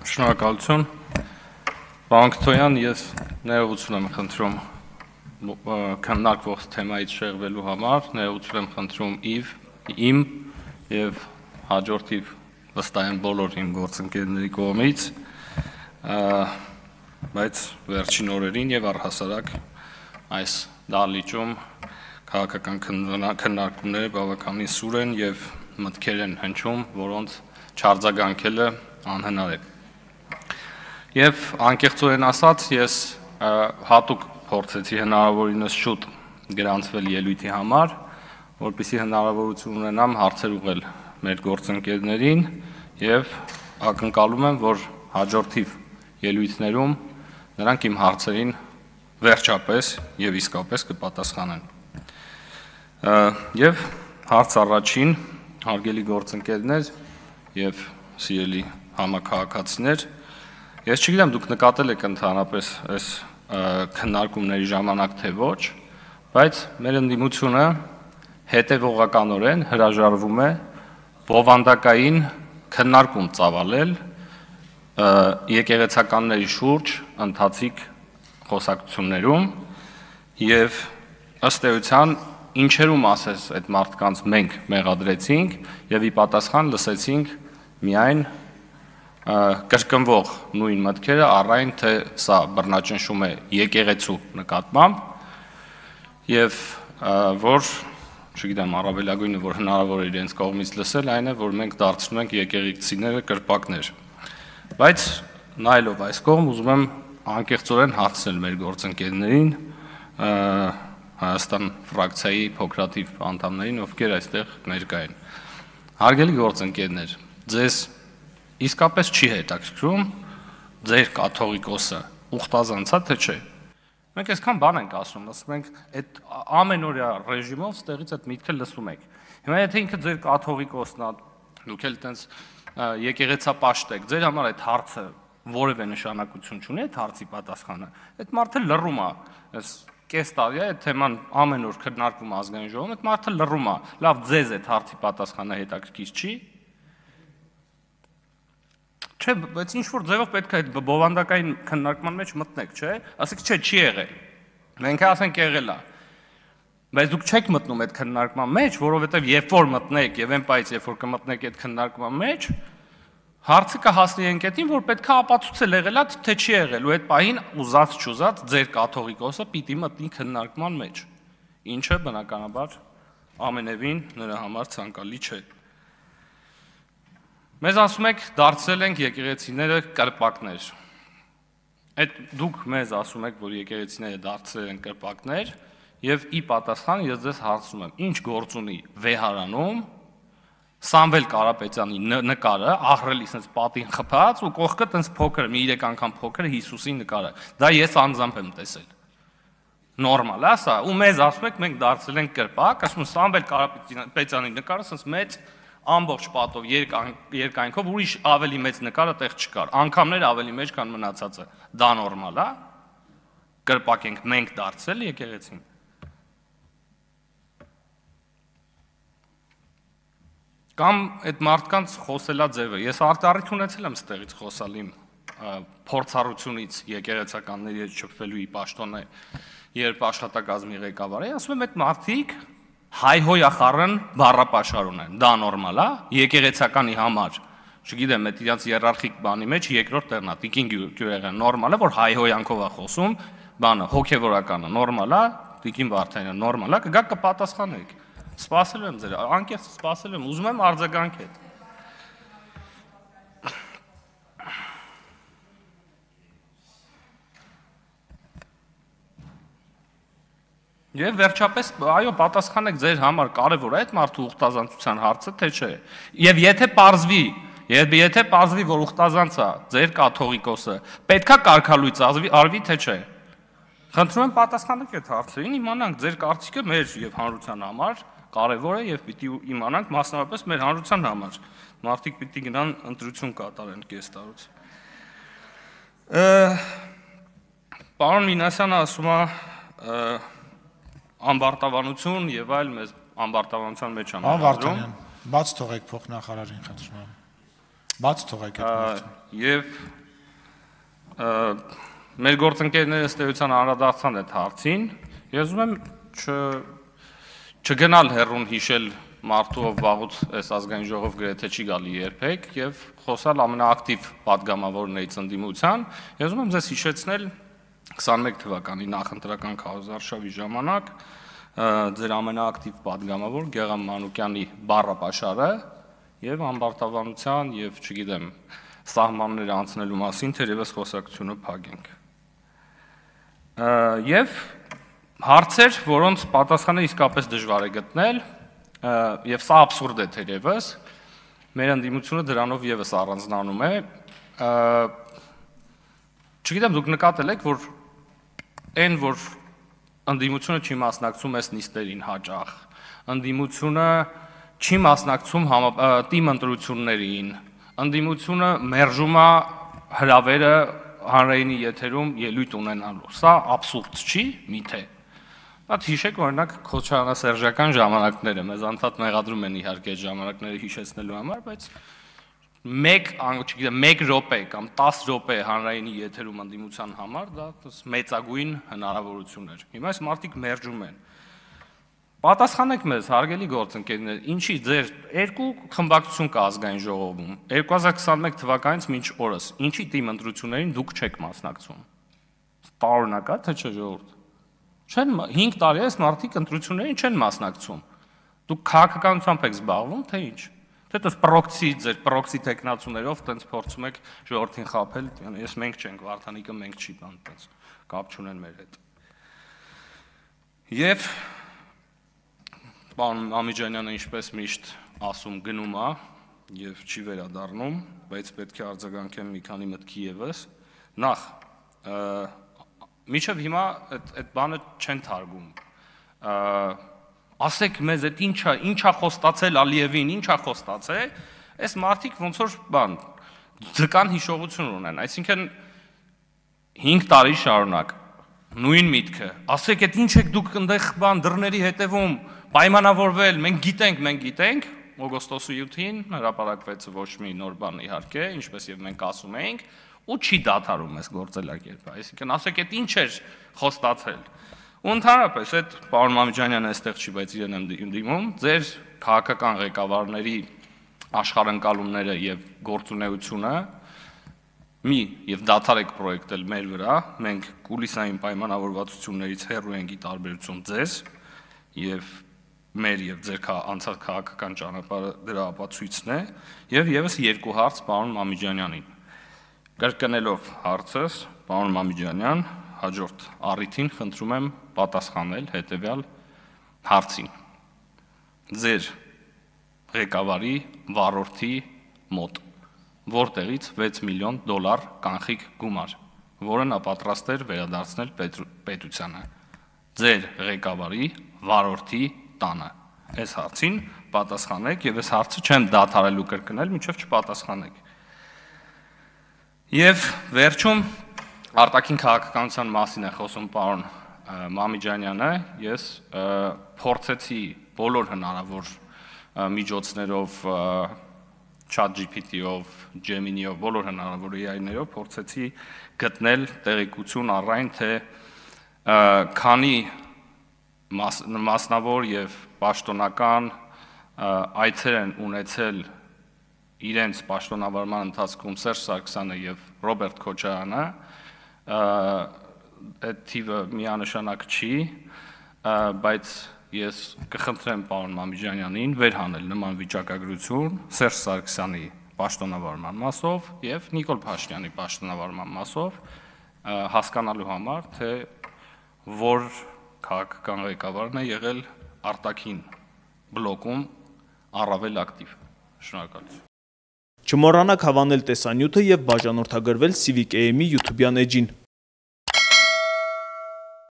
Շնորհակալություն, պարոն Քթոյան, ես ներողություն եմ խնդրում քննարկվող թեմայից շեղվելու համար, ներողություն եմ խնդրում իմ եւ հաջորդիվ վստահ եմ բոլոր իմ գործընկերների կողմից, բայց վերջին օրերին եւ առհասարակ այս դահլիճում քաղաքական քննարկումները բավականին սուր են եւ մտքեր են հնչում, որոնց չարձագանքելը անհնար է։ Եվ անկեղծորեն ասած, ես հատուկ փորձեցի հնարավորինս շուտ գրանցվել ելույթի համար, որպեսզի հնարավորություն ունենամ հարցեր ուղղել մեր գործընկերներին եւ ակնկալում եմ, որ հաջորդիվ ելույթներում նրանք իմ հարցերին վերջապես եւ իսկապես կպատասխանեն։ Եվ հարց առաջին, հարգելի գործընկերներ եւ սիրելի համաքաղաքացիներ, ես չգիտեմ դուք նկատել եք ընդհանրապես այս քննարկումների ժամանակ թե ոչ, բայց մեր ընդդիմությունը հետևողականորեն հրաժարվում է բովանդակային քննարկում ծավալել եկեղեցականների շուրջ ընթացիկ խոսակցություններում եւ ըստ էության ինչերում ասես այդ մարդկանց մենք մեղադրեցինք եւ ի պատասխան լսեցինք միայն կրկնվող նույն մտքերը առայն թե սա բռնաճնշում է եկեղեցու նկատմամբ եւ որ չգիտեմ առավելագույնը որ հնարավոր է իրենց կողմից լսել այն է որ մենք դարձնում ենք եկեղեցիները կրպակներ բայց նայելով այս կողմ ուզում եմ անկեղծորեն հարցնել մեր գործընկերներին Հայաստան ֆրակցիայի փոքրաթիվ անդամներին ովքեր այստեղ ներկա են հարգելի գործընկերներ ձեզ իսկապես չի հետաքրքրում ձեր կաթողիկոսը ուխտազանցա թե չէ։ Մենք այսքան բան ենք ասում, ասում ենք այդ ամենօրյա ռեժիմով ստեղից այդ միտքը լսում եք։ Հիմա եթե ինքը ձեր կաթողիկոսն է, դուք էլ այտենց եկեղեցապաշտ եք, ձեր համար այդ հարցը որևէ նշանակություն չունի, այդ հարցի պատասխանը։ Այդ մարդը լռում է, այս կես տարի է այդ թեման ամեն օր քննարկվում ազգային ժողովում, այդ մարդը լռում է։ Լավ, ձեզ այդ հարցի պատասխանը հետաքրքիր չի։ Չէ, բայց ինչ որ ձևով պետք է այդ բովանդակային քննարկման մեջ մտնեք, չէ՞։ Ասեք, չէ, չի եղել։ Մենք ասենք եղել է։ Բայց դուք չեք մտնում այդ քննարկման մեջ, որովհետև երբ որ մտնեք եւ այն պայծ երբ որ կմտնեք այդ քննարկման մեջ, հարցը կհասնի այն կետին, որ պետք է ապացուցել եղել է, թե չի եղել, ու այդ պահին ուզած չուզած ձեր կաթողիկոսը պիտի մտնի քննարկման մեջ, ինչը բնականաբար ամենևին նրա համար ցանկալի չէ։ Մեզ ասում եք դարձել ենք եկեղեցիները կրպակներ։ Այդ դուք մեզ ասում եք, որ եկեղեցիները դարձել են կրպակներ, եւ ի պատասխան ես ձեզ հարցնում եմ, ինչ գործ ունի Վեհարանում Սամվել Կարապետյանի նկարը, ահռելի sense պատին խփած ու կողքը տենց փոքր, մի 3 անգամ փոքր Հիսուսի նկարը։ Դա ես անձամբ եմ տեսել։ Նորմալ է սա։ Ու մեզ ասում եք մենք դարձել ենք կրպակ, ասում Սամվել Կարապետյանի նկարը sense մեծ ամբողջ պատով երկայնքով ուրիշ ավելի մեծ նկարը տեղ չկար։ Անգամներ ավելի մեծ քան մնացածը։ Դա նորմալ է։ Կրպակ ենք մենք դարձել եկեղեցին։ Կամ այդ մարդկանց խոսելա ձևը։ Ես արտարիթ ունեցել եմ ստեղից խոսալ իմ փորձառությունից եկեղեցականների հետ շփվելու ի պաշտոնե, երբ աշխատակազմի ղեկավար էի, ասում եմ այդ մարդիկ հայհոյախառն բառապաշար ունեն, դա նորմալ է, եկեղեցականի համար, չգիտեմ, այդ իրանց իերարխիկ բանի մեջ երկրորդ տեղն է, Տիկին Գյուղեղյանը նորմալ է, որ հայհոյանքով է խոսում, բանը հոգևորականը նորմալ է, Տիկին Վարդանյանը նորմալ է, կգա կպատասխանեք։ Սպասելու եմ ձեր, անկեղծ սպասելու եմ, ուզում եմ արձագանքեք։ Եվ վերջապես, այո, պատասխանեք ձեր համար կարևոր է այդ մարդու ուխտազանցության հարցը, թե չէ։ Եվ եթե պարզվի, որ ուխտազանցա ձեր կաթողիկոսը, պետքա կարգալույծ արվի, թե չէ։ Խնդրում եմ պատասխանեք այդ հարցերին, իմանանք ձեր կարծիքը մեր եւ հանրության համար կարևոր է եւ պիտի իմանանք մասնավորապես մեր հանրության համար։ Մարդիկ պիտի գնան ընտրություն կատարեն կես տարուց։ Պարոն Մինասյանը ասում է ամբարտավանություն եւ այլ մեզ ամբարտավանության մեջ են։ Պարոն Վարդանյան, բաց թողեք փոխնախարարին, խնդրում եմ։ Բաց թողեք այդ մարդը։ Եվ մեր գործընկերները ըստ էության անդրադարձան այդ հարցին, ես ուզում եմ չգնալ հեռուն հիշել մարդու, ով վաղուց այս ազգային ժողով գրեթե չի գալի երբեք, եւ խոսալ ամենաակտիվ պատգամավորներից ընդդիմության, ես ուզում եմ ձեզ հիշեցնել 21 թվականի նախընտրական քարոզարշավի ժամանակ ձեր ամենաակտիվ պատգամավոր Գեղամ Մանուկյանի բառապաշարը եւ ամբարտավանության եւ չգիտեմ սահմաններ անցնելու մասին թերևս խոսակցությունը փակենք։ Եվ հարցեր, որոնց պատասխանը իսկապես դժվար է գտնել, եւ սա աբսուրդ է թերևս, մեր ընդդիմությունը դրանով եւս առանձնանում է, չգիտեմ դուք նկատել եք, որ այն որ ընդդիմությունը չի մասնակցում այս նիստերին հաճախ, ընդդիմությունը չի մասնակցում թիմ ընտրություններին, ընդդիմությունը մերժում է հրավերը հանրայինի եթերում ելույթ ունենալու, սա աբսուրդ չի, միթե։ Այդ հիշեք օրինակ քոչարասերժական ժամանակները, մեզ անդադ մեղադրում են իհարկե այդ ժամանակները հիշեցնելու համար, բայց 1 րոպե կամ 10 րոպե հանրայինի եթերում ընդդիմության համար դա մեծագույն հնարավորություն էր։ Հիմա այս մարդիկ մերժում են։ Պատասխանեք մեզ, հարգելի գործընկերներ, ինչի ձեր երկու խմբակցություն կա ազգային ժողովում, 2021 թվականից մինչ օրս, ինչի թիմ ընտրություններին դուք չեք մասնակցում։ Տարօրինակ է, թե չէ ժողովուրդ։ 5 տարի այս մարդիկ ընտրություններին չեն մասնակցում։ Դուք քաղաքականությամբ եք զբաղվում, թե ինչ։ Թե դες ձեր պրոքսի տեխնացուներով տենց փորձում եք ժողովրդին խաբել, ես մենք չենք, Վարդանիկը մենք չի բան տենց կապ չունեն մեր հետ։ Եվ պարոն Մամիջանյանը ինչպես միշտ ասում գնում է եւ չի վերադառնում, բայց պետք է արձագանքեմ մի քանի մտքի եւս։ Նախ Միջև հիմա այդ բանը չեն թարգում, ասեք մեզ այդ ինչա խոստացել Ալիևին, ինչա խոստացել, այս մարդիկ ոնց որ բան, ձկան հիշողություն ունեն, այսինքն 5 տարի շարունակ, նույն միտքը, ասեք այդ ինչ եք դուք ընդեղ բան դռների հետևում պայմանավորվել, մենք գիտենք, օգոստոսի 7-ին հրապարակվեց ոչ մի նոր բան իհարկե, ինչպես եւ մենք ասում էինք, ու չի դադարում այս գործելակերպը, այսինքն ասեք այդ ինչ էր խոստացել։ Ու ընդհանրապես այդ պարոն Մամիջանյանը այստեղ չի, բայց իրեն եմ դիմում, ձեր քաղաքական ղեկավարների աշխարհընկալումները եւ գործունեությունը մի եւ դադարեք պրոյեկտել մեր վրա, մենք կուլիսային պայմանավորվածություններից հեռու ենք ի տարբերություն ձեզ եւ մեր եւ ձեր անցած քաղաքական ճանապարհը դրա ապացույցն է եւ եւս երկու հարց պարոն Մամիջանյանին։ Կրկնելով հարցս, պարոն Մամիջանյան, հաջորդ առիթին խնդրում եմ պատասխանել հետևյալ հարցին։ Ձեր ղեկավարի վարորդի մոտ որտեղից $6 միլիոն կանխիկ գումար, որը նա պատրաստ էր վերադարձնել պետությանը։ Ձեր ղեկավարի վարորդի տանը։ Այս հարցին պատասխանեք եւ այս հարցը չեմ դադարելու կրկնել, մինչեւ չպատասխանեք։ Եվ վերջում արտաքին քաղաքականության մասին է խոսում պարոն Մամիջանյանը, ես փորձեցի բոլոր հնարավոր միջոցներով, ChatGPT-ով, Gemini-ով, բոլոր հնարավոր AI-ներով փորձեցի գտնել տեղեկություն առայն, թե քանի մասնավոր եւ պաշտոնական այցեր են ունեցել իրենց պաշտոնավարման ընթացքում Սերժ Սարգսյանը եւ Ռոբերտ Քոչարյանը, այդ թիվը միանշանակ չի, բայց ես կխնդրեմ պարոն Մամիջանյանին վերհանել նման վիճակագրություն Սերժ Սարգսյանի պաշտոնավարման մասով եւ Նիկոլ Փաշինյանի պաշտոնավարման մասով հասկանալու համար, թե որ քաղաքական ղեկավարն է եղել արտաքին բլոկում առավել ակտիվ։ Շնորհակալություն։ Չմոռանաք հավանել տեսանյութը եւ բաժանորդագրվել Civic AM-ի YouTube-յան էջին։